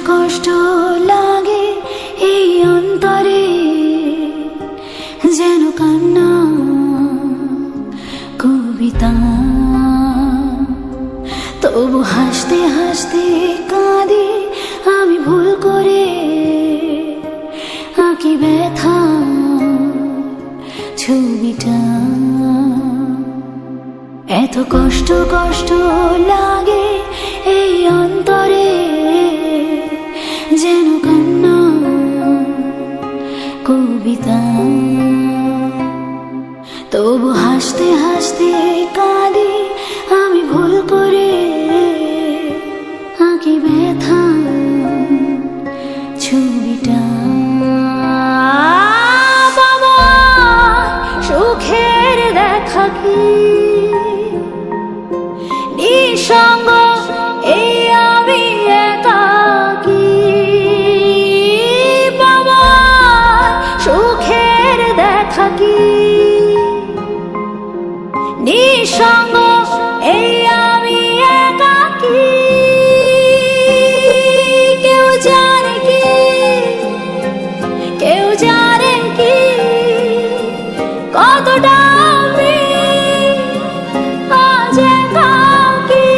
কষ্ট লাগে এই অন্তরে, যেন কান্না কবিতা। তবু হাসতে হাসতে কাঁদি আমি, ভুল করে আঁকি ব্যথা ছবিটা। এত কষ্ট কষ্ট লাগে এই অন্তরে, যেন কান্না কবিতা। তবু হাসতে হাসতে কাঁদি আমি, ভুল করে আঁকি ব্যথা ছবিটা। বাবা সুখের দেখা কি নিঃসঙ্গ এই আমি একাকী। বাবা সুখের দেখা কি নিঃসঙ্গ এই আমি একাকী। কেউ জানে কি, কেউ জানে কি কতটা আমি আজ একাকী।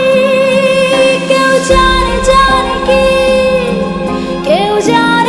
কেউ জানে কি, কেউ জানে